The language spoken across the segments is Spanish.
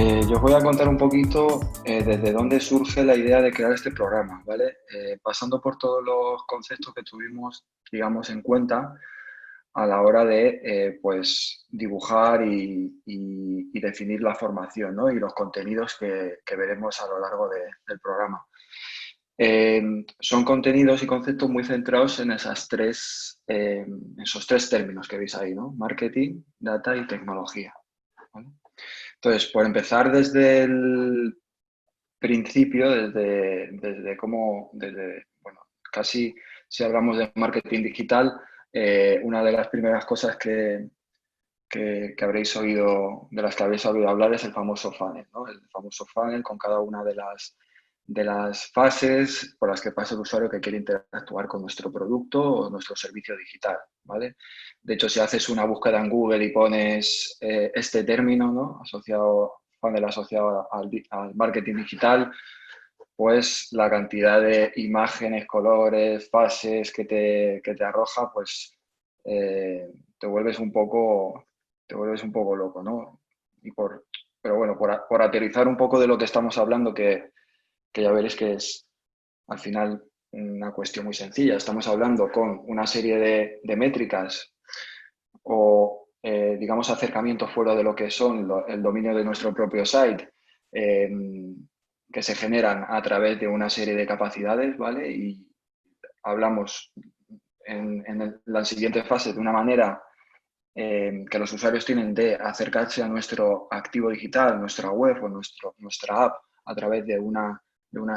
Yo os voy a contar un poquito desde dónde surge la idea de crear este programa, ¿vale? Pasando por todos los conceptos que tuvimos, digamos, en cuenta a la hora de, pues, dibujar y definir la formación, ¿no? Y los contenidos que veremos a lo largo del programa. Son contenidos y conceptos muy centrados en esos tres términos que veis ahí, ¿no? Marketing, data y tecnología, ¿vale? Entonces, por empezar desde el principio, bueno, casi si hablamos de marketing digital, una de las primeras cosas que habréis oído, de las que habréis oído hablar es el famoso funnel, ¿no? El famoso funnel con cada una de las fases por las que pasa el usuario que quiere interactuar con nuestro producto o nuestro servicio digital, ¿vale? De hecho, si haces una búsqueda en Google y pones este término, ¿no? Funnel asociado al marketing digital, pues la cantidad de imágenes, colores, fases que te arroja, pues eh, te vuelves un poco, te vuelves un poco loco, ¿no? Pero bueno, por aterrizar un poco de lo que estamos hablando, que ya veréis que es al final una cuestión muy sencilla. Estamos hablando con una serie de métricas o, digamos, acercamientos fuera de lo que son el dominio de nuestro propio site, eh, que se generan a través de una serie de capacidades, ¿vale? Y hablamos en la siguiente fase de una manera que los usuarios tienen de acercarse a nuestro activo digital, nuestra web o nuestra app a través de una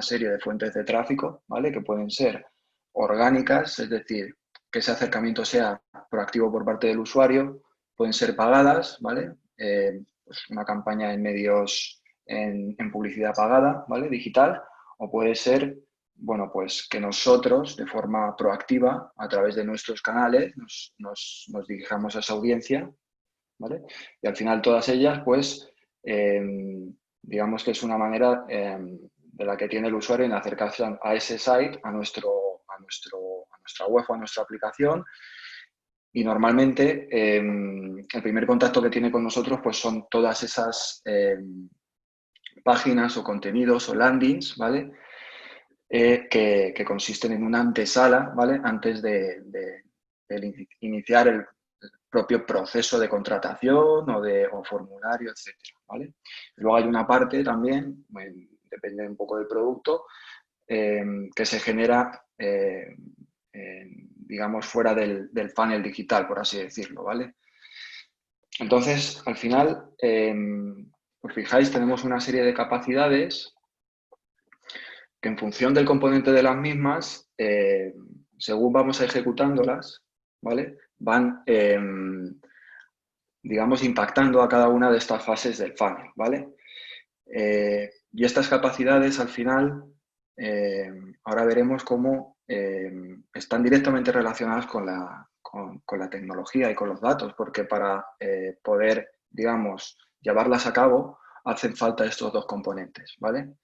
serie de fuentes de tráfico, ¿vale? Que pueden ser orgánicas, es decir, que ese acercamiento sea proactivo por parte del usuario, pueden ser pagadas, ¿vale? Pues una campaña en medios, en publicidad pagada, ¿vale? Digital, o puede ser, bueno, pues que nosotros, de forma proactiva, a través de nuestros canales, nos dirijamos a esa audiencia, ¿vale? Y al final todas ellas, pues, eh, digamos que es una manera de la que tiene el usuario en acercarse a ese site, a nuestra web o a nuestra aplicación. Y normalmente el primer contacto que tiene con nosotros pues son todas esas páginas o contenidos o landings, ¿vale? Que consisten en una antesala, ¿vale? Antes de iniciar el propio proceso de contratación o formulario, etcétera, ¿vale? Luego hay una parte también, depende un poco del producto, que se genera, digamos, fuera del funnel digital, por así decirlo, ¿vale? Entonces, al final, os fijáis, tenemos una serie de capacidades que en función del componente de las mismas, según vamos ejecutándolas, ¿vale? Van, digamos, impactando a cada una de estas fases del funnel, ¿vale? Y estas capacidades, al final, ahora veremos cómo están directamente relacionadas con la tecnología y con los datos, porque para poder, digamos, llevarlas a cabo, hacen falta estos dos componentes, ¿vale?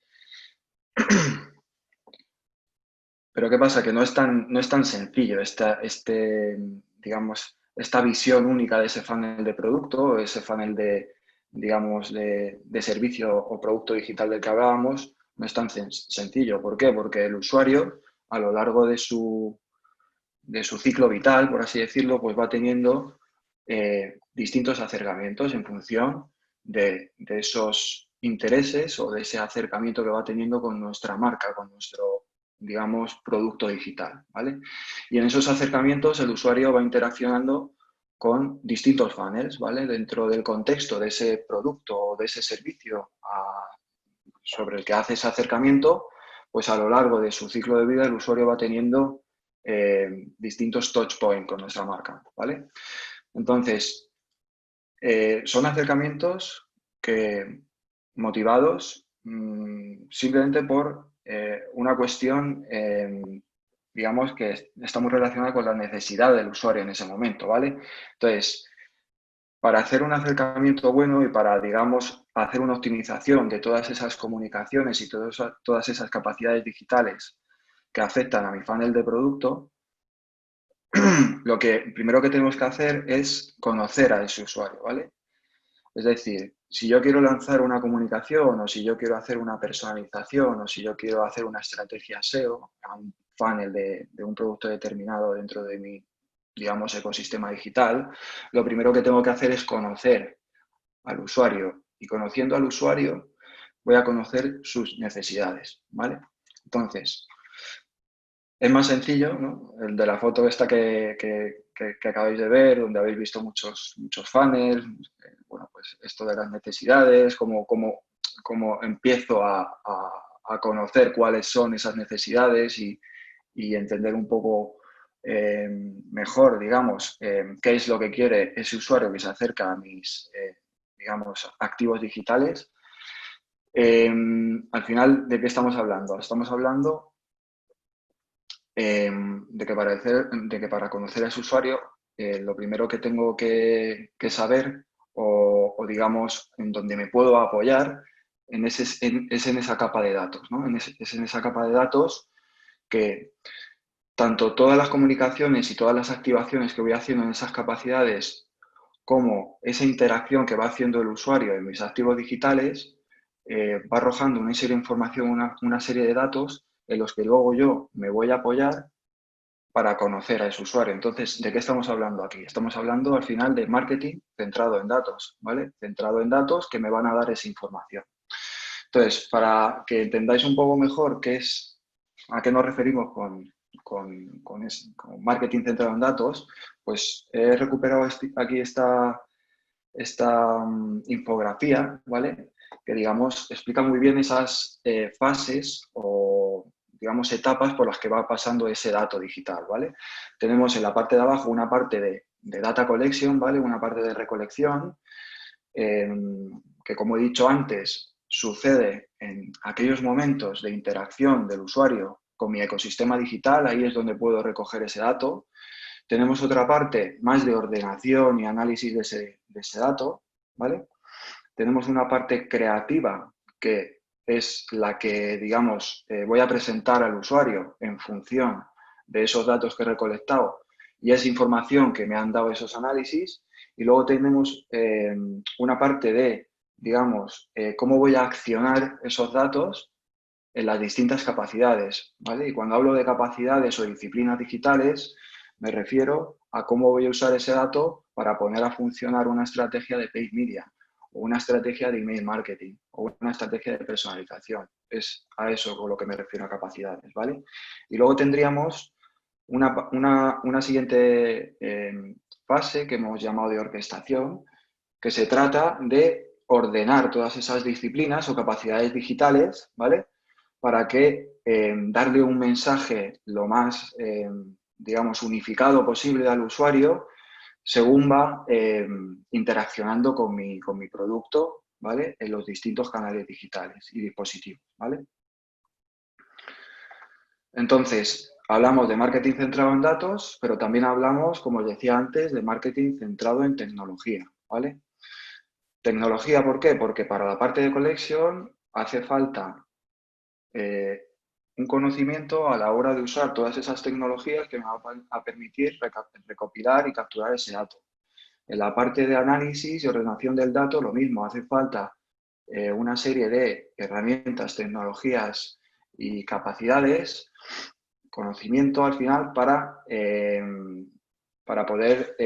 Pero ¿qué pasa? Que no es tan sencillo digamos, esta visión única de ese funnel de producto, ese funnel digamos, de servicio o producto digital del que hablábamos, no es tan sencillo. ¿Por qué? Porque el usuario, a lo largo de su ciclo vital, por así decirlo, pues va teniendo distintos acercamientos en función de esos intereses o de ese acercamiento que va teniendo con nuestra marca, con nuestro, digamos, producto digital, ¿vale? Y en esos acercamientos el usuario va interaccionando con distintos funnels, ¿vale? Dentro del contexto de ese producto o de ese servicio sobre el que hace ese acercamiento, pues a lo largo de su ciclo de vida el usuario va teniendo distintos touch points con nuestra marca, ¿vale? Entonces, son acercamientos que motivados simplemente por una cuestión, digamos, que está muy relacionada con la necesidad del usuario en ese momento, ¿vale? Entonces, para hacer un acercamiento bueno y para, digamos, hacer una optimización de todas esas comunicaciones y todas esas capacidades digitales que afectan a mi funnel de producto, lo que primero que tenemos que hacer es conocer a ese usuario, ¿vale? Es decir, si yo quiero lanzar una comunicación o si yo quiero hacer una personalización o si yo quiero hacer una estrategia SEO a un funnel de un producto determinado dentro de mi, digamos, ecosistema digital, lo primero que tengo que hacer es conocer al usuario. Y conociendo al usuario, voy a conocer sus necesidades, ¿vale? Entonces, es más sencillo, ¿no? El de la foto esta que acabáis de ver, donde habéis visto muchos funnels, bueno, pues esto de las necesidades, cómo empiezo a conocer cuáles son esas necesidades y entender un poco mejor, digamos, qué es lo que quiere ese usuario que se acerca a mis, digamos, activos digitales. Al final, ¿de qué estamos hablando? Estamos hablando de que para conocer a ese usuario, lo primero que tengo que saber o, digamos, en donde me puedo apoyar es en esa capa de datos, ¿no? Es en esa capa de datos que tanto todas las comunicaciones y todas las activaciones que voy haciendo en esas capacidades, como esa interacción que va haciendo el usuario en mis activos digitales, va arrojando una serie de información, una serie de datos en los que luego yo me voy a apoyar para conocer a ese usuario. Entonces, ¿de qué estamos hablando aquí? Estamos hablando al final de marketing centrado en datos, ¿vale? Centrado en datos que me van a dar esa información. Entonces, para que entendáis un poco mejor a qué nos referimos con marketing centrado en datos, pues he recuperado aquí esta infografía, ¿vale? Que, digamos, explica muy bien esas fases o, digamos, etapas por las que va pasando ese dato digital, ¿vale? Tenemos en la parte de abajo una parte de data collection, ¿vale? Una parte de recolección, que, como he dicho antes, sucede en aquellos momentos de interacción del usuario con mi ecosistema digital, ahí es donde puedo recoger ese dato. Tenemos otra parte más de ordenación y análisis de ese dato, ¿vale? Tenemos una parte creativa que es la que, digamos, voy a presentar al usuario en función de esos datos que he recolectado y esa información que me han dado esos análisis. Y luego tenemos una parte de, digamos, cómo voy a accionar esos datos en las distintas capacidades, ¿vale? Y cuando hablo de capacidades o disciplinas digitales, me refiero a cómo voy a usar ese dato para poner a funcionar una estrategia de paid media o una estrategia de email marketing o una estrategia de personalización. Es a eso con lo que me refiero a capacidades, ¿vale? Y luego tendríamos una siguiente fase que hemos llamado de orquestación, que se trata de ordenar todas esas disciplinas o capacidades digitales, ¿vale? Para que darle un mensaje lo más, digamos, unificado posible al usuario según va interaccionando con mi producto, ¿vale? En los distintos canales digitales y dispositivos, ¿vale? Entonces, hablamos de marketing centrado en datos, pero también hablamos, como os decía antes, de marketing centrado en tecnología, ¿vale? Tecnología, ¿por qué? Porque para la parte de collection hace falta un conocimiento a la hora de usar todas esas tecnologías que me van a permitir recopilar y capturar ese dato. En la parte de análisis y ordenación del dato, lo mismo, hace falta una serie de herramientas, tecnologías y capacidades, conocimiento al final para poder,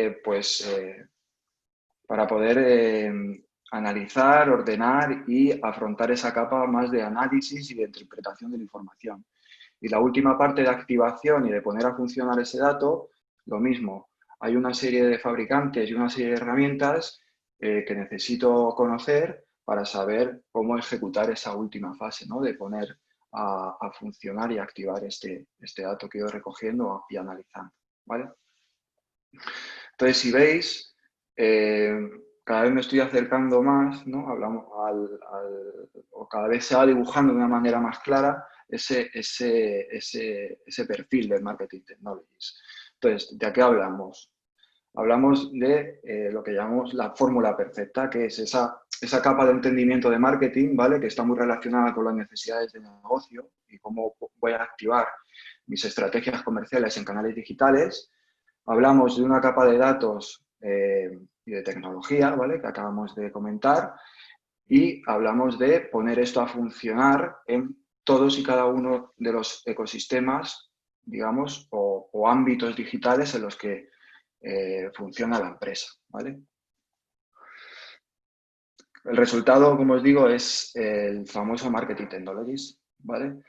para poder analizar, ordenar y afrontar esa capa más de análisis y de interpretación de la información. Y la última parte de activación y de poner a funcionar ese dato, lo mismo. Hay una serie de fabricantes y una serie de herramientas que necesito conocer para saber cómo ejecutar esa última fase, ¿no? De poner a funcionar y activar este dato que he ido recogiendo y analizando, ¿vale? Entonces, si veis, cada vez me estoy acercando más, ¿no? Hablamos o cada vez se va dibujando de una manera más clara ese perfil del marketing technologies. Entonces, ¿de qué hablamos? Hablamos de lo que llamamos la fórmula perfecta, que es esa capa de entendimiento de marketing, ¿vale? Que está muy relacionada con las necesidades de negocio y cómo voy a activar mis estrategias comerciales en canales digitales. Hablamos de una capa de datos y de tecnología, ¿vale? Que acabamos de comentar. y hablamos de poner esto a funcionar en todos y cada uno de los ecosistemas, digamos, o ámbitos digitales en los que funciona la empresa, ¿vale? El resultado, como os digo, es el famoso Marketing Technologies, ¿vale?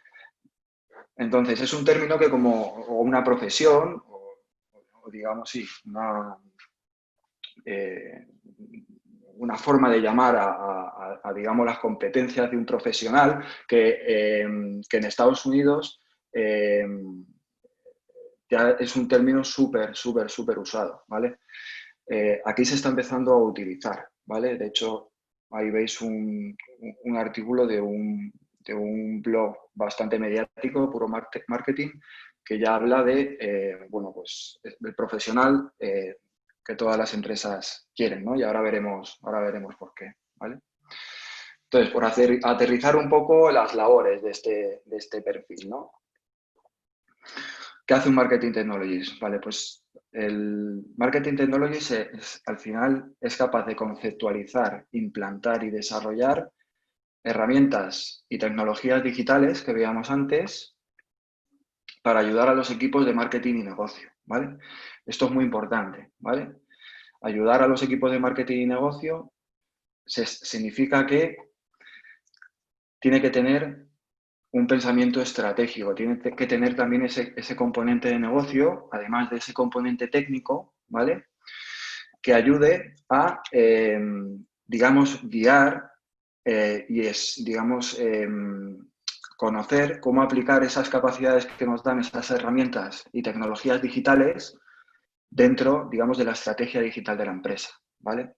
Entonces, es un término que o una profesión, o digamos, sí, una forma de llamar digamos, las competencias de un profesional que en Estados Unidos ya es un término súper usado, ¿vale? Aquí se está empezando a utilizar, ¿vale? De hecho, ahí veis un artículo de un blog bastante mediático, Puro Marketing, que ya habla de, bueno, pues, el profesional que todas las empresas quieren, ¿no? Y ahora veremos por qué, ¿vale? Entonces, por aterrizar un poco las labores de este perfil, ¿no? ¿Qué hace un Marketing Technologist? Vale, pues el Marketing Technologist al final es capaz de conceptualizar, implantar y desarrollar herramientas y tecnologías digitales que veíamos antes para ayudar a los equipos de marketing y negocio, ¿vale? Esto es muy importante, ¿vale? Ayudar a los equipos de marketing y negocio significa que tiene que tener un pensamiento estratégico, tiene que tener también ese componente de negocio, además de ese componente técnico, ¿vale? Que ayude a, digamos, guiar digamos, conocer cómo aplicar esas capacidades que nos dan esas herramientas y tecnologías digitales dentro, digamos, de la estrategia digital de la empresa, ¿vale?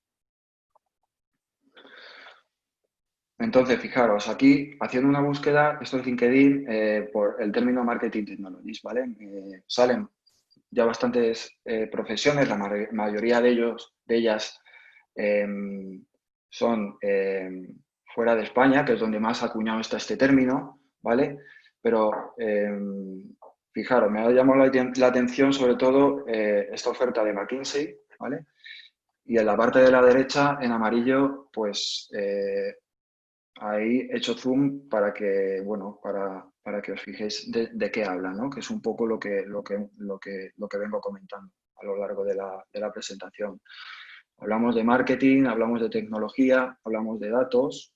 Entonces, fijaros, aquí haciendo una búsqueda, esto es LinkedIn, por el término Marketing Technologies, ¿vale? Salen ya bastantes profesiones, la mayoría de ellas son fuera de España, que es donde más acuñado está este término, ¿vale? Pero fijaros, me ha llamado la atención sobre todo esta oferta de McKinsey, ¿vale? Y en la parte de la derecha, en amarillo, pues ahí he hecho zoom para que, bueno, para que os fijéis de qué habla, ¿no? Que es un poco lo que vengo comentando a lo largo de la presentación. Hablamos de marketing, hablamos de tecnología, hablamos de datos,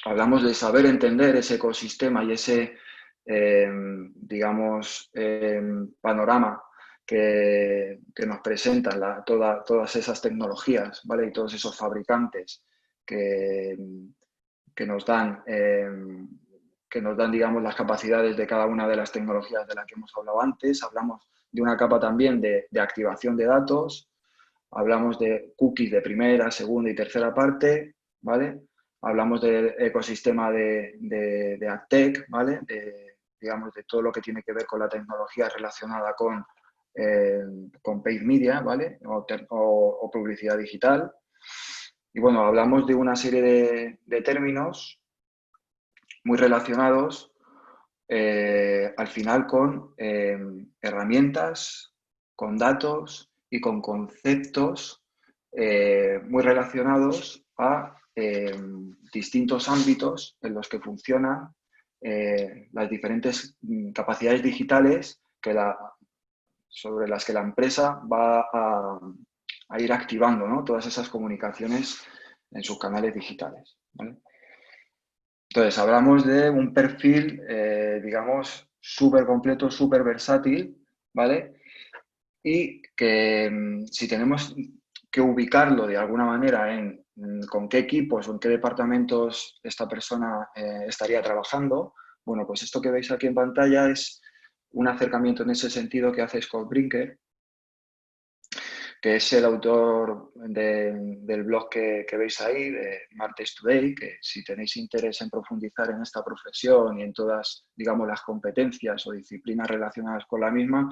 hablamos de saber entender ese ecosistema y ese, digamos, panorama que nos presentan todas esas tecnologías, ¿vale? Y todos esos fabricantes que, que nos dan, digamos, las capacidades de cada una de las tecnologías de las que hemos hablado antes. Hablamos de una capa también de activación de datos. Hablamos de cookies de primera, segunda y tercera parte, ¿vale? Hablamos del ecosistema de AdTech, ¿vale? Digamos, de todo lo que tiene que ver con la tecnología relacionada con paid media, ¿vale? O publicidad digital. Y bueno, hablamos de una serie de términos muy relacionados al final con herramientas, con datos y con conceptos muy relacionados a distintos ámbitos en los que funcionan las diferentes capacidades digitales sobre las que la empresa va a ir activando, ¿no? Todas esas comunicaciones en sus canales digitales, ¿vale? Entonces, hablamos de un perfil, digamos, súper completo, súper versátil, ¿vale? Y que si tenemos que ubicarlo de alguna manera en con qué equipos o en qué departamentos esta persona estaría trabajando, bueno, pues esto que veis aquí en pantalla es un acercamiento en ese sentido que hace Scott Brinker, que es el autor del blog que veis ahí, de Martes Today, que si tenéis interés en profundizar en esta profesión y en todas, digamos, las competencias o disciplinas relacionadas con la misma,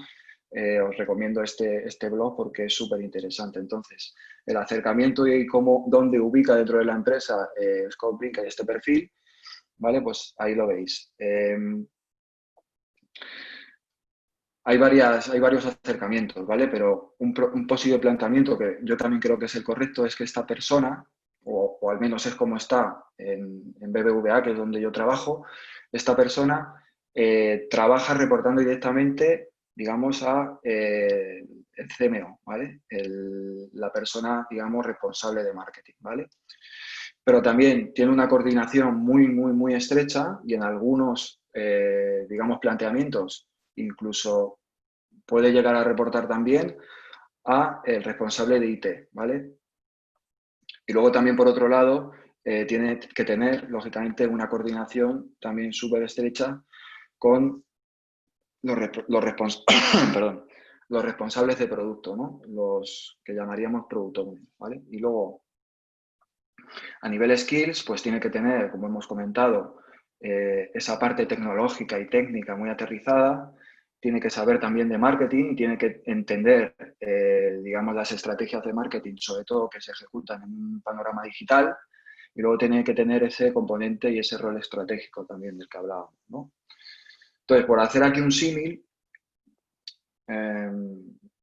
os recomiendo este blog porque es súper interesante. Entonces, el acercamiento y dónde ubica dentro de la empresa Scott Brinker este perfil, ¿vale? Pues ahí lo veis. Hay varios acercamientos, ¿vale? Pero un posible planteamiento que yo también creo que es el correcto es que esta persona o o al menos es como está en BBVA, que es donde yo trabajo, esta persona trabaja reportando directamente, digamos, a el CMO, ¿vale? La persona, digamos, responsable de marketing, ¿vale? Pero también tiene una coordinación muy, muy, muy estrecha y en algunos, digamos, planteamientos incluso puede llegar a reportar también a el responsable de IT, ¿vale? Y luego también, por otro lado, tiene que tener, lógicamente, una coordinación también súper estrecha con perdón, los responsables de producto, ¿no? Los que llamaríamos producto único, ¿vale? Y luego, a nivel skills, pues tiene que tener, como hemos comentado, esa parte tecnológica y técnica muy aterrizada, tiene que saber también de marketing, tiene que entender, digamos, las estrategias de marketing, sobre todo que se ejecutan en un panorama digital, y luego tiene que tener ese componente y ese rol estratégico también del que hablábamos, ¿no? Entonces, por hacer aquí un símil,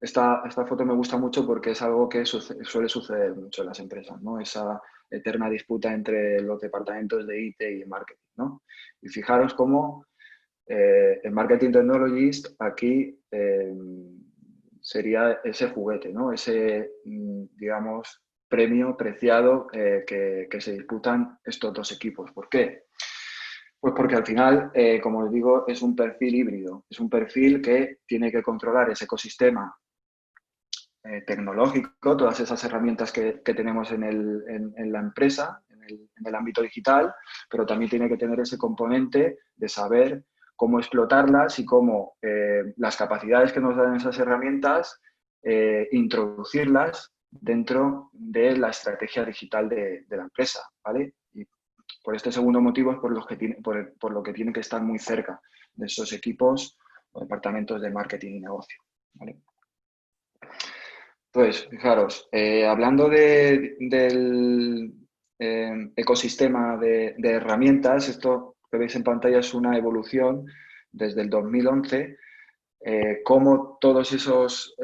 esta foto me gusta mucho porque es algo que suele suceder mucho en las empresas, ¿no? Esa eterna disputa entre los departamentos de IT y marketing, ¿no? Y fijaros cómo el Marketing Technologist aquí sería ese juguete, ¿no? Ese, digamos, premio preciado que se disputan estos dos equipos. ¿Por qué? Pues porque al final, como os digo, es un perfil híbrido, es un perfil que tiene que controlar ese ecosistema tecnológico, todas esas herramientas que tenemos en la empresa, en el ámbito digital, pero también tiene que tener ese componente de saber cómo explotarlas y cómo las capacidades que nos dan esas herramientas, introducirlas dentro de la estrategia digital de la empresa, ¿vale? Y por este segundo motivo es por lo que tiene que estar muy cerca de esos equipos o departamentos de marketing y negocio, ¿vale? Pues, fijaros, hablando del ecosistema de herramientas, esto que veis en pantalla es una evolución desde el 2011, cómo todas esas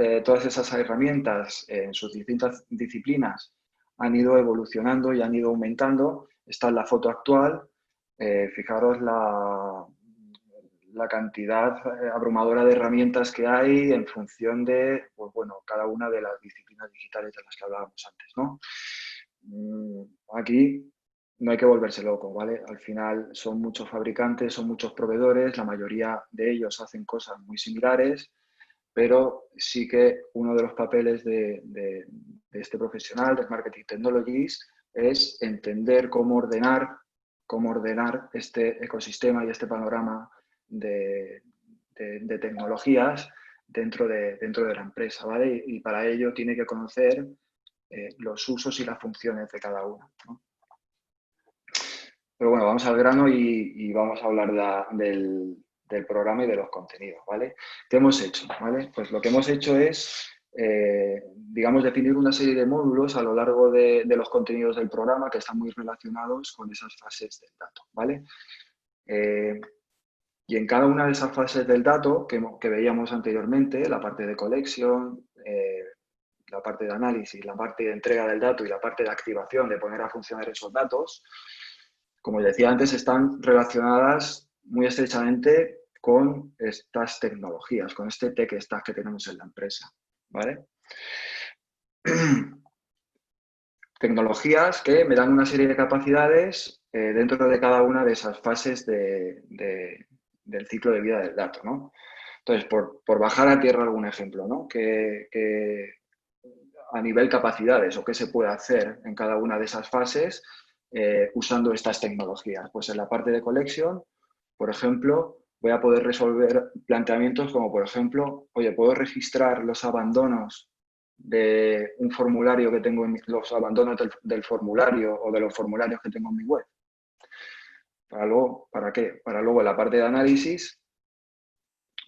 herramientas en sus distintas disciplinas han ido evolucionando y han ido aumentando. Esta es la foto actual. Fijaros la cantidad abrumadora de herramientas que hay en función de, pues bueno, cada una de las disciplinas digitales de las que hablábamos antes, ¿no? Aquí no hay que volverse loco, ¿vale? Al final son muchos fabricantes, son muchos proveedores, la mayoría de ellos hacen cosas muy similares, pero sí que uno de los papeles de este profesional, de Marketing Technologies, es entender cómo ordenar este ecosistema y este panorama de tecnologías dentro de la empresa, ¿vale? Y para ello tiene que conocer los usos y las funciones de cada una, ¿no? Pero bueno, vamos al grano y vamos a hablar del programa y de los contenidos, ¿vale? ¿Qué hemos hecho? ¿Vale? Pues lo que hemos hecho es, digamos, definir una serie de módulos a lo largo de los contenidos del programa que están muy relacionados con esas fases del dato, ¿vale? Y en cada una de esas fases del dato que veíamos anteriormente, la parte de collection, la parte de análisis, la parte de entrega del dato y la parte de activación, de poner a funcionar esos datos, como decía antes, están relacionadas muy estrechamente con estas tecnologías, con este tech stack que tenemos en la empresa, ¿vale? Tecnologías que me dan una serie de capacidades dentro de cada una de esas fases del ciclo de vida del dato, ¿no? Entonces, por bajar a tierra algún ejemplo, ¿no? Que a nivel capacidades o qué se puede hacer en cada una de esas fases usando estas tecnologías. Pues en la parte de collection, por ejemplo, voy a poder resolver planteamientos como, por ejemplo, oye, ¿puedo registrar los abandonos de un formulario que tengo los abandonos del formulario o de los formularios que tengo en mi web? ¿Para qué? Para luego en la parte de análisis,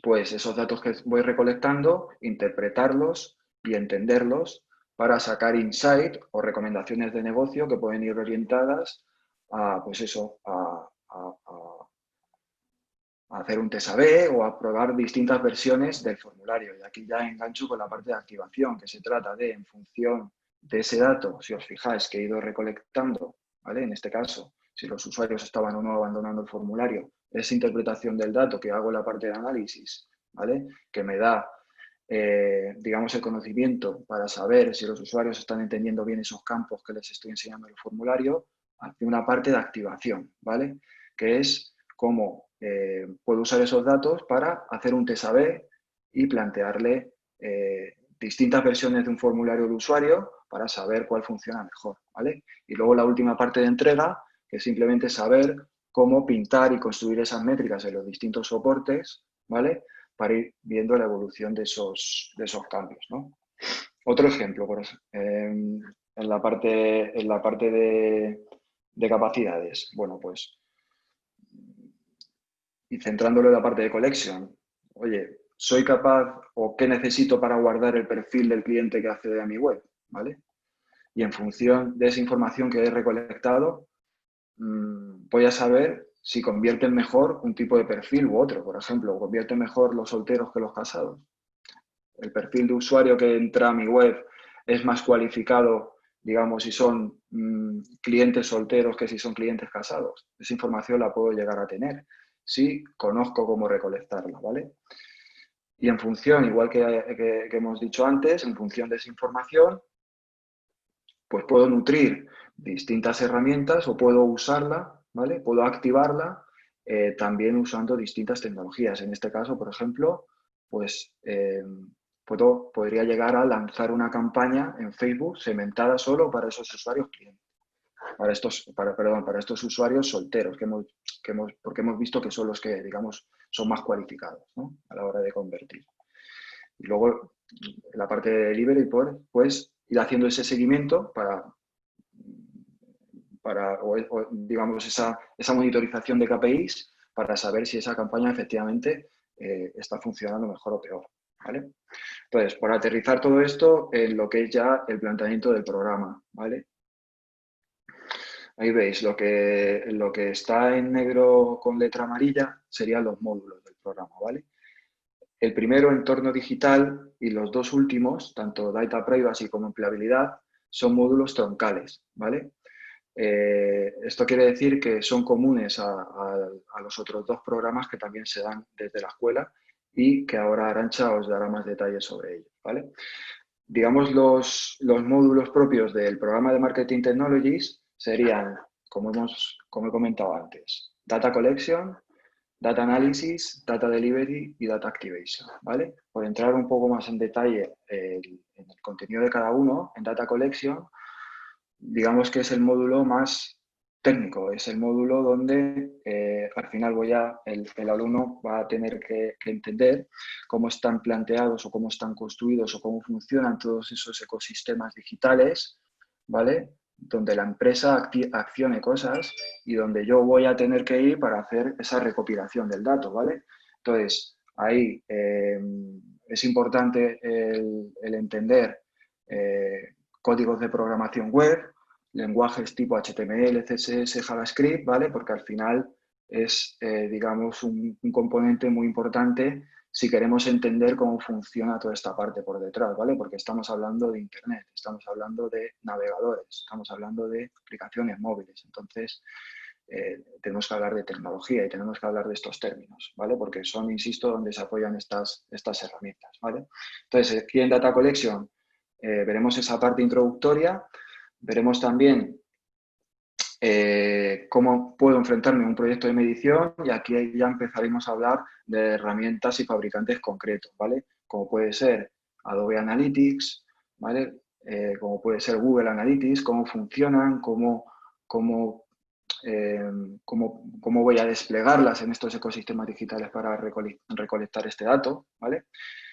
pues esos datos que voy recolectando, interpretarlos y entenderlos para sacar insight o recomendaciones de negocio que pueden ir orientadas a, pues eso, a hacer un test A/B o a probar distintas versiones del formulario. Y aquí ya engancho con la parte de activación, que se trata de, en función de ese dato, si os fijáis, que he ido recolectando, ¿vale? En este caso, si los usuarios estaban o no abandonando el formulario, esa interpretación del dato que hago en la parte de análisis, ¿vale? Que me da, digamos, el conocimiento para saber si los usuarios están entendiendo bien esos campos que les estoy enseñando en el formulario, hacia una parte de activación, ¿vale? Que es cómo puedo usar esos datos para hacer un test A/B y plantearle distintas versiones de un formulario de usuario para saber cuál funciona mejor, ¿vale? Y luego la última parte de entrega, que es simplemente saber cómo pintar y construir esas métricas en los distintos soportes, ¿vale? Para ir viendo la evolución de esos cambios, ¿no? Otro ejemplo, en la parte de capacidades. Bueno, pues, y centrándolo en la parte de collection, oye, ¿soy capaz o qué necesito para guardar el perfil del cliente que accede a mi web? ¿Vale? Y en función de esa información que he recolectado, voy a saber si convierten mejor un tipo de perfil u otro. Por ejemplo, ¿convierten mejor los solteros que los casados? ¿El perfil de usuario que entra a mi web es más cualificado, digamos, si son clientes solteros que si son clientes casados? Esa información la puedo llegar a tener si conozco cómo recolectarla, ¿vale? Y en función, igual que hemos dicho antes, en función de esa información, pues puedo nutrir distintas herramientas o puedo usarla, ¿vale? Puedo activarla también usando distintas tecnologías. En este caso, por ejemplo, pues podría llegar a lanzar una campaña en Facebook segmentada solo para esos usuarios clientes, para estos usuarios solteros, porque hemos visto que son los que, digamos, son más cualificados, ¿no? A la hora de convertir. Y luego, en la parte de delivery, pues ir haciendo ese seguimiento digamos, esa monitorización de KPIs para saber si esa campaña efectivamente está funcionando mejor o peor, ¿vale? Entonces, por aterrizar todo esto en lo que es ya el planteamiento del programa, ¿vale? Ahí veis, lo que está en negro con letra amarilla serían los módulos del programa, ¿vale? El primero, entorno digital, y los dos últimos, tanto data privacy como empleabilidad, son módulos troncales, ¿vale? Esto quiere decir que son comunes a los otros dos programas que también se dan desde la escuela y que ahora Arantxa os dará más detalles sobre ellos, ¿vale? Digamos, los módulos propios del programa de Marketing Technologies serían, como he comentado antes, Data Collection, Data Analysis, Data Delivery y Data Activation, ¿vale? Por entrar un poco más en detalle en el contenido de cada uno, en Data Collection, digamos que es el módulo más técnico, es el módulo donde al final el alumno va a tener que entender cómo están planteados o cómo están construidos o cómo funcionan todos esos ecosistemas digitales, ¿vale? Donde la empresa accione cosas y donde yo voy a tener que ir para hacer esa recopilación del dato, ¿vale? Entonces, ahí es importante el entender códigos de programación web, lenguajes tipo HTML, CSS, JavaScript, ¿vale? Porque al final es, digamos, un componente muy importante si queremos entender cómo funciona toda esta parte por detrás, ¿vale? Porque estamos hablando de Internet, estamos hablando de navegadores, estamos hablando de aplicaciones móviles. Entonces, tenemos que hablar de tecnología y tenemos que hablar de estos términos, ¿vale? Porque son, insisto, donde se apoyan estas herramientas, ¿vale? Entonces, aquí en Data Collection veremos esa parte introductoria, veremos también cómo puedo enfrentarme a un proyecto de medición y aquí ya empezaremos a hablar de herramientas y fabricantes concretos, ¿vale? Como puede ser Adobe Analytics, ¿vale? Como puede ser Google Analytics, cómo funcionan, cómo voy a desplegarlas en estos ecosistemas digitales para recolectar este dato, ¿vale?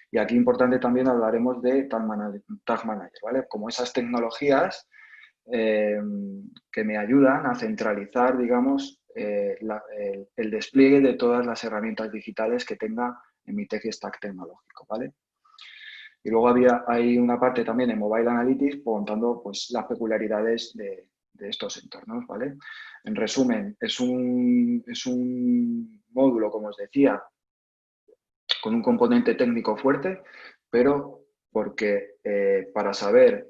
Y aquí importante también hablaremos de Tag Manager, ¿vale? Como esas tecnologías que me ayudan a centralizar, digamos, el despliegue de todas las herramientas digitales que tenga en mi tech stack tecnológico, ¿vale? Y luego hay una parte también en Mobile Analytics contando pues, las peculiaridades de estos entornos, ¿vale? En resumen, es un módulo, como os decía, con un componente técnico fuerte, pero porque para saber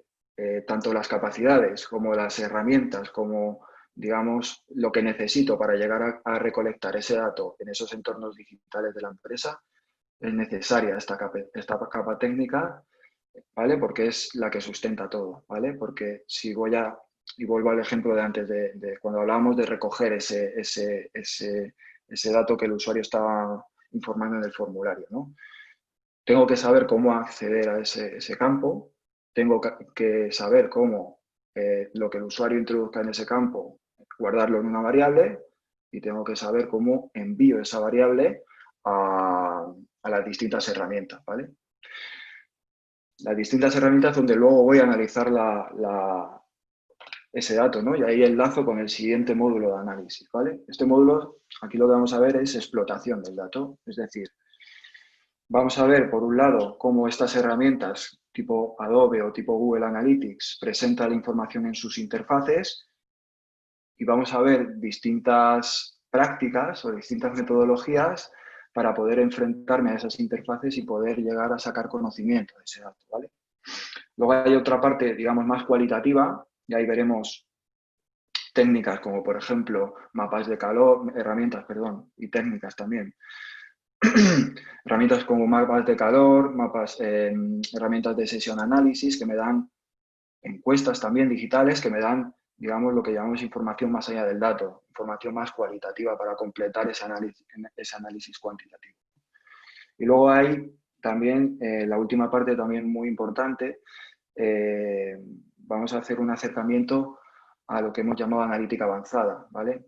tanto las capacidades como las herramientas, como, digamos, lo que necesito para llegar a recolectar ese dato en esos entornos digitales de la empresa, es necesaria esta capa técnica, ¿vale? Porque es la que sustenta todo, ¿vale? Porque si voy a, y vuelvo al ejemplo de antes, de cuando hablábamos de recoger ese dato que el usuario estaba informando en el formulario, ¿no? Tengo que saber cómo acceder a ese campo, tengo que saber cómo lo que el usuario introduzca en ese campo, guardarlo en una variable, y tengo que saber cómo envío esa variable a las distintas herramientas, ¿vale? Las distintas herramientas donde luego voy a analizar ese dato, ¿no? Y ahí enlazo con el siguiente módulo de análisis, ¿vale? Este módulo, aquí lo que vamos a ver es explotación del dato, es decir, vamos a ver, por un lado, cómo estas herramientas tipo Adobe o tipo Google Analytics presentan la información en sus interfaces, y vamos a ver distintas prácticas o distintas metodologías para poder enfrentarme a esas interfaces y poder llegar a sacar conocimiento de ese dato, ¿vale? Luego hay otra parte, digamos, más cualitativa, y ahí veremos técnicas como, por ejemplo, mapas de calor, herramientas, perdón, y técnicas también. Herramientas como mapas de calor, herramientas de sesión análisis que me dan encuestas también digitales que me dan, digamos, lo que llamamos información más allá del dato, información más cualitativa para completar ese análisis cuantitativo. Y luego hay también, la última parte también muy importante, vamos a hacer un acercamiento a lo que hemos llamado analítica avanzada, ¿vale?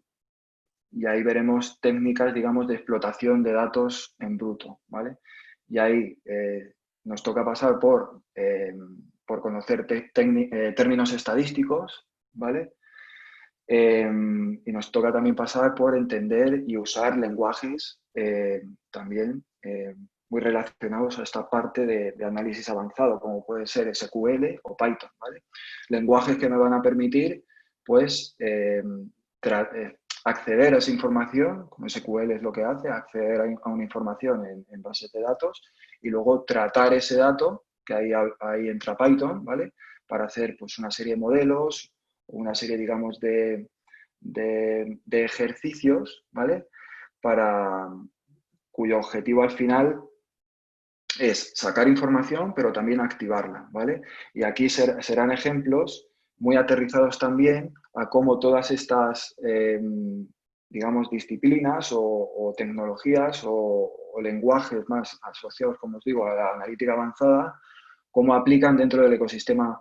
Y ahí veremos técnicas, digamos, de explotación de datos en bruto, ¿vale? Y ahí nos toca pasar por conocer términos estadísticos, ¿vale? Y nos toca también pasar por entender y usar lenguajes también muy relacionados a esta parte de análisis avanzado, como puede ser SQL o Python, ¿vale? Lenguajes que me van a permitir, pues, acceder a esa información, como SQL es lo que hace, acceder a una información en bases de datos y luego tratar ese dato, que ahí entra Python, ¿vale? Para hacer, pues, una serie de modelos, una serie, digamos, de ejercicios, ¿vale? Cuyo objetivo al final es sacar información, pero también activarla, ¿vale? Y aquí serán ejemplos muy aterrizados también a cómo todas estas, digamos, disciplinas o tecnologías o lenguajes más asociados, como os digo, a la analítica avanzada, cómo aplican dentro del ecosistema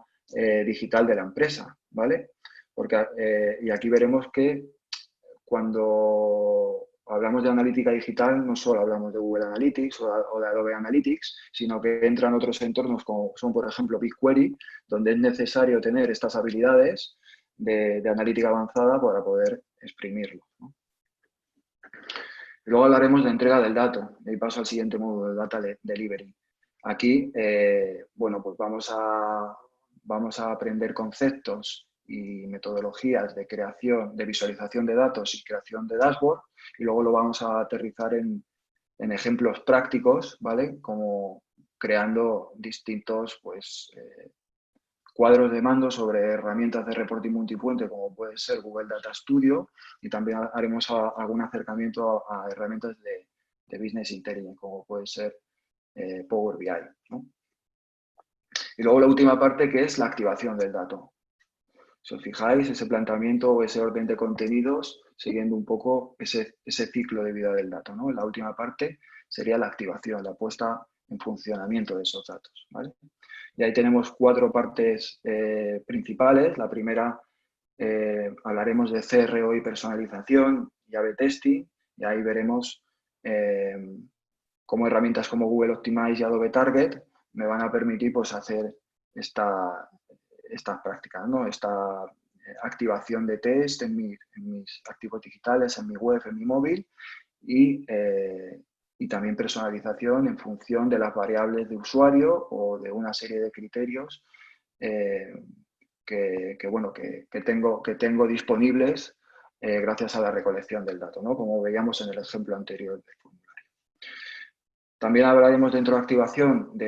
digital de la empresa, ¿vale? Porque, y aquí veremos que cuando hablamos de analítica digital, no solo hablamos de Google Analytics o de Adobe Analytics, sino que entran otros entornos como son, por ejemplo, BigQuery, donde es necesario tener estas habilidades de analítica avanzada para poder exprimirlo, ¿no? Luego hablaremos de entrega del dato, y paso al siguiente módulo, de Data Delivery. Aquí, bueno, pues vamos a aprender conceptos y metodologías de creación, de visualización de datos y creación de dashboard, y luego lo vamos a aterrizar en ejemplos prácticos, ¿vale? Como creando distintos, pues, cuadros de mando sobre herramientas de reporting multifuente, como puede ser Google Data Studio, y también haremos algún acercamiento a herramientas de Business Intelligence, como puede ser Power BI, ¿no? Y luego la última parte, que es la activación del dato. Si os fijáis, ese planteamiento o ese orden de contenidos, siguiendo un poco ese ciclo de vida del dato, ¿no? La última parte sería la activación, la puesta en funcionamiento de esos datos, ¿vale? Y ahí tenemos 4 partes principales. La primera, hablaremos de CRO y personalización y A/B testing, y ahí veremos cómo herramientas como Google Optimize y Adobe Target me van a permitir, pues, hacer estas prácticas, ¿no? Esta activación de test en mis activos digitales, en mi web, en mi móvil, y también personalización en función de las variables de usuario o de una serie de criterios que tengo disponibles gracias a la recolección del dato, ¿no? Como veíamos en el ejemplo anterior del formulario. También hablaremos dentro de activación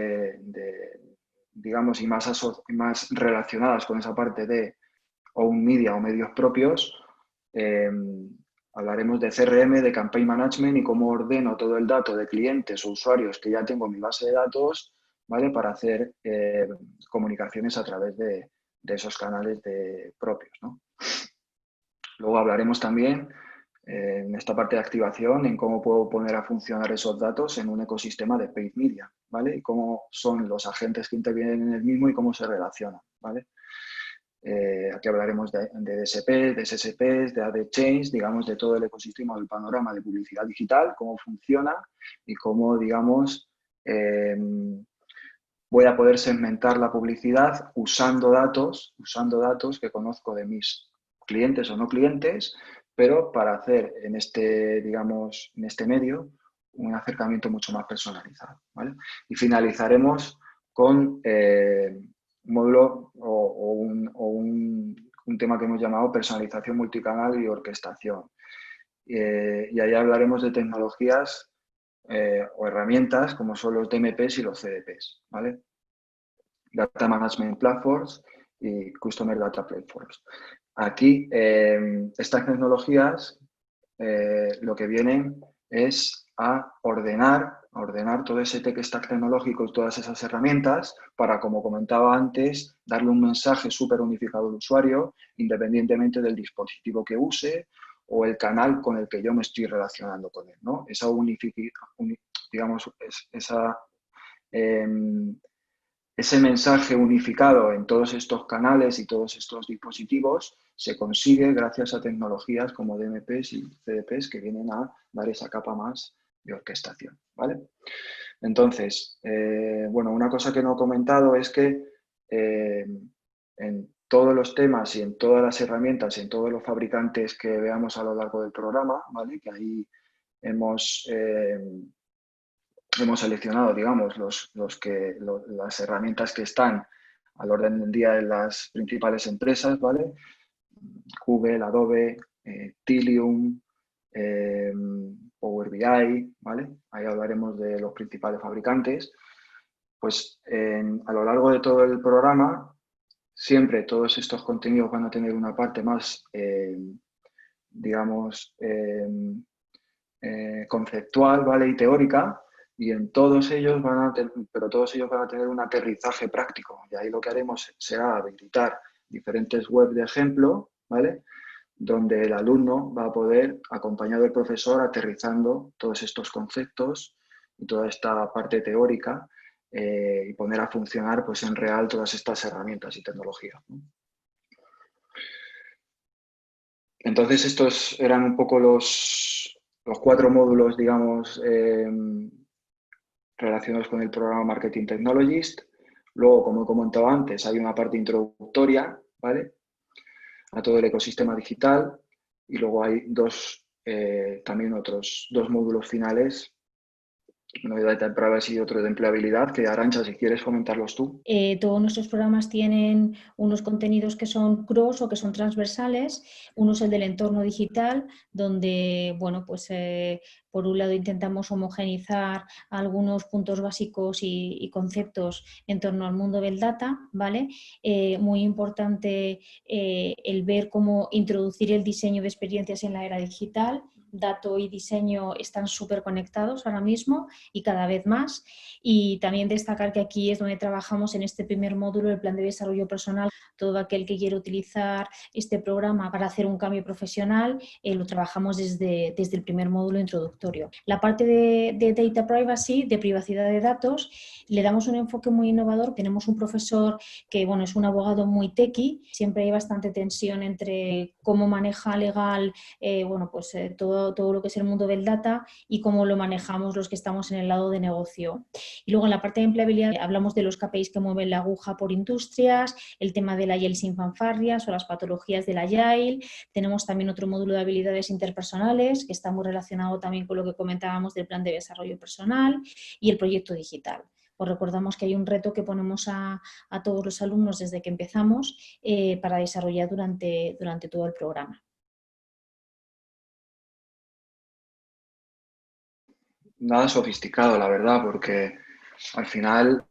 digamos, y más relacionadas con esa parte de o un media o medios propios, hablaremos de CRM, de Campaign Management y cómo ordeno todo el dato de clientes o usuarios que ya tengo en mi base de datos, ¿vale? Para hacer comunicaciones a través de esos canales propios, ¿no? Luego hablaremos también en esta parte de activación en cómo puedo poner a funcionar esos datos en un ecosistema de paid media, ¿vale? Y cómo son los agentes que intervienen en el mismo y cómo se relacionan, ¿vale? Aquí hablaremos de DSP, de SSPs, de AD Chains, digamos, de todo el ecosistema del panorama de publicidad digital, cómo funciona y cómo, digamos, voy a poder segmentar la publicidad usando datos que conozco de mis clientes o no clientes, pero para hacer en este, digamos, en este medio un acercamiento mucho más personalizado, ¿vale? Y finalizaremos con un módulo o un tema que hemos llamado personalización multicanal y orquestación. Y ahí hablaremos de tecnologías o herramientas como son los DMPs y los CDPs, ¿vale? Data Management Platforms y Customer Data Platforms. Aquí, estas tecnologías lo que vienen es a ordenar todo ese tech stack tecnológico y todas esas herramientas para, como comentaba antes, darle un mensaje súper unificado al usuario, independientemente del dispositivo que use o el canal con el que yo me estoy relacionando con él, ¿no? Esa digamos, ese mensaje unificado en todos estos canales y todos estos dispositivos se consigue gracias a tecnologías como DMPs y CDPs que vienen a dar esa capa más de orquestación, ¿vale? Entonces, bueno, una cosa que no he comentado es que en todos los temas y en todas las herramientas y en todos los fabricantes que veamos a lo largo del programa, ¿vale? Que ahí hemos seleccionado, digamos, las herramientas que están al orden del día de las principales empresas, ¿vale? Google, Adobe, Tilium, Power BI, ¿vale? Ahí hablaremos de los principales fabricantes. Pues a lo largo de todo el programa, siempre todos estos contenidos van a tener una parte más, digamos, conceptual, ¿vale? Y teórica, y en todos ellos pero todos ellos van a tener un aterrizaje práctico. Y ahí lo que haremos será habilitar diferentes webs de ejemplo, ¿vale? Donde el alumno va a poder, acompañado del profesor, aterrizando todos estos conceptos y toda esta parte teórica y poner a funcionar pues, en real todas estas herramientas y tecnologías, ¿no? Entonces, estos eran un poco los 4 módulos, digamos, relacionados con el programa Marketing Technologist. Luego, como he comentado antes, hay una parte introductoria, ¿vale? A todo el ecosistema digital. Y luego hay también otros 2 módulos finales, uno de Data Privacy y otro de empleabilidad, que Arantxa, si quieres comentarlos tú. Todos nuestros programas tienen unos contenidos que son cross o que son transversales. Uno es el del entorno digital, donde, bueno, pues por un lado intentamos homogeneizar algunos puntos básicos y conceptos en torno al mundo del data, ¿vale? Muy importante el ver cómo introducir el diseño de experiencias en la era digital. Dato y diseño están súper conectados ahora mismo y cada vez más. Y también destacar que aquí es donde trabajamos en este primer módulo, el plan de desarrollo personal. Todo aquel que quiera utilizar este programa para hacer un cambio profesional, lo trabajamos desde el primer módulo introductorio. La parte de Data Privacy, de privacidad de datos, le damos un enfoque muy innovador. Tenemos un profesor que, bueno, es un abogado muy techie. Siempre hay bastante tensión entre cómo maneja legal bueno, pues, todo lo que es el mundo del data y cómo lo manejamos los que estamos en el lado de negocio. Y luego en la parte de empleabilidad hablamos de los KPIs que mueven la aguja por industrias, el tema del Agile sin fanfarrias o las patologías del Agile. Tenemos también otro módulo de habilidades interpersonales que está muy relacionado también con lo que comentábamos del plan de desarrollo personal y el proyecto digital. Os recordamos que hay un reto que ponemos a todos los alumnos desde que empezamos para desarrollar durante todo el programa. Nada sofisticado, la verdad, porque Al final,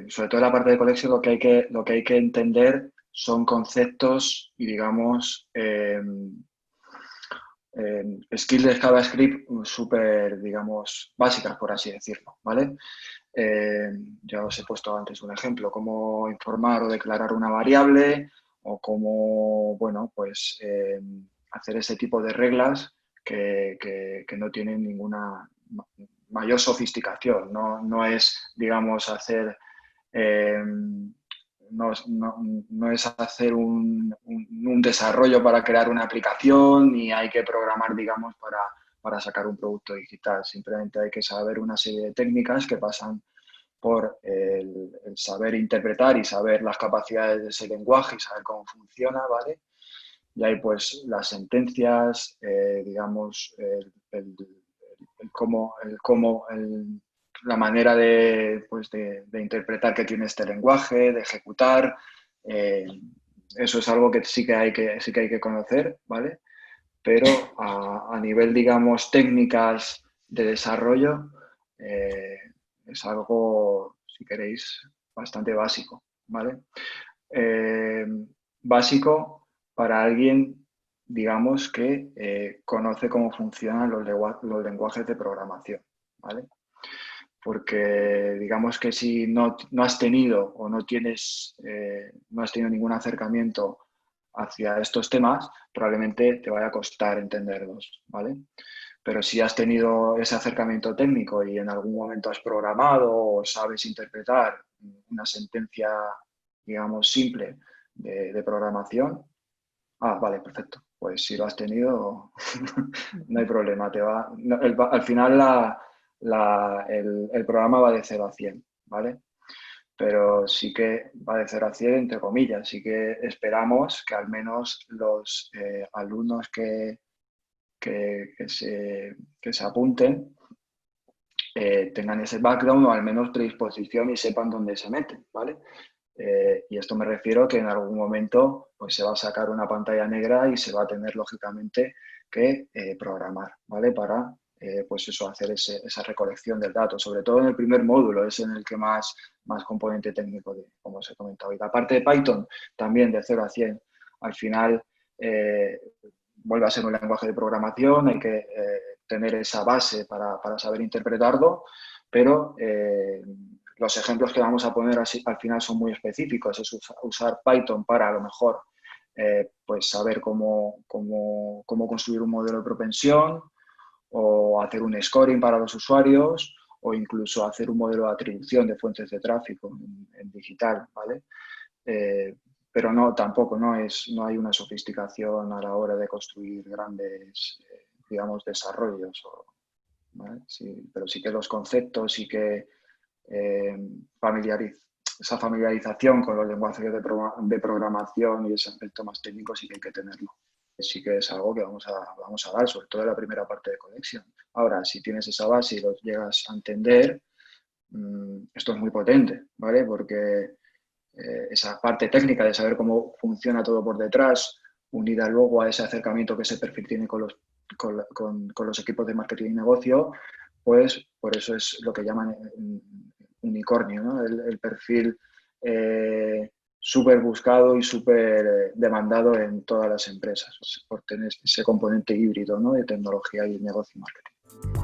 sobre todo en la parte de Collection, lo que hay que entender son conceptos y, digamos, skills de JavaScript súper, digamos, básicas, por así decirlo, ¿vale? Ya os he puesto antes un ejemplo, cómo informar o declarar una variable o cómo, bueno, pues hacer ese tipo de reglas que no tienen ninguna mayor sofisticación. No es, digamos, hacer... eh, no es hacer un desarrollo para crear una aplicación ni hay que programar, digamos, para sacar un producto digital. Simplemente hay que saber una serie de técnicas que pasan por el saber interpretar y saber las capacidades de ese lenguaje y saber cómo funciona, ¿vale? Y hay pues las sentencias, digamos, la manera de, pues, de interpretar que tiene este lenguaje, de ejecutar. eh, Eso es algo que sí que hay que conocer, ¿vale? Pero a nivel, digamos, técnicas de desarrollo, eh, es algo, si queréis, bastante básico, ¿vale? Eh, Básico para alguien, digamos, que conoce cómo funcionan los lenguajes de programación, ¿vale? Porque digamos que si no has tenido o no has tenido ningún acercamiento hacia estos temas, probablemente te vaya a costar entenderlos, ¿vale? Pero si has tenido ese acercamiento técnico y en algún momento has programado o sabes interpretar una sentencia, digamos, simple de programación, vale, perfecto. Pues si lo has tenido, no hay problema. Al final el programa va de 0 a 100, ¿vale? Pero sí que va de 0 a 100 entre comillas. Sí que esperamos que al menos los alumnos que se apunten tengan ese background o al menos predisposición y sepan dónde se meten, ¿vale? Y esto me refiero que en algún momento pues, se va a sacar una pantalla negra y se va a tener lógicamente que programar, ¿vale? Para pues eso, hacer esa recolección del dato, sobre todo en el primer módulo, es en el que más componente técnico, como os he comentado. Y la parte de Python también de 0 a 100. Al final vuelve a ser un lenguaje de programación, hay que tener esa base para saber interpretarlo, pero los ejemplos que vamos a poner así, al final son muy específicos. Es usar Python para a lo mejor pues saber cómo construir un modelo de propensión o hacer un scoring para los usuarios o incluso hacer un modelo de atribución de fuentes de tráfico en digital, ¿vale? Pero no, tampoco no hay una sofisticación a la hora de construir grandes, digamos, desarrollos. ¿Vale? Sí, pero sí que los conceptos y que esa familiarización con los lenguajes de programación y ese aspecto más técnico sí que hay que tenerlo. Sí que es algo que vamos a dar, sobre todo en la primera parte de Connection. Ahora, si tienes esa base y lo llegas a entender, esto es muy potente, ¿vale? Porque esa parte técnica de saber cómo funciona todo por detrás, unida luego a ese acercamiento que ese perfil tiene con los equipos de marketing y negocio, pues por eso es lo que llaman unicornio, ¿no? El perfil súper buscado y súper demandado en todas las empresas, por tener ese componente híbrido, ¿no? De tecnología y negocio y marketing.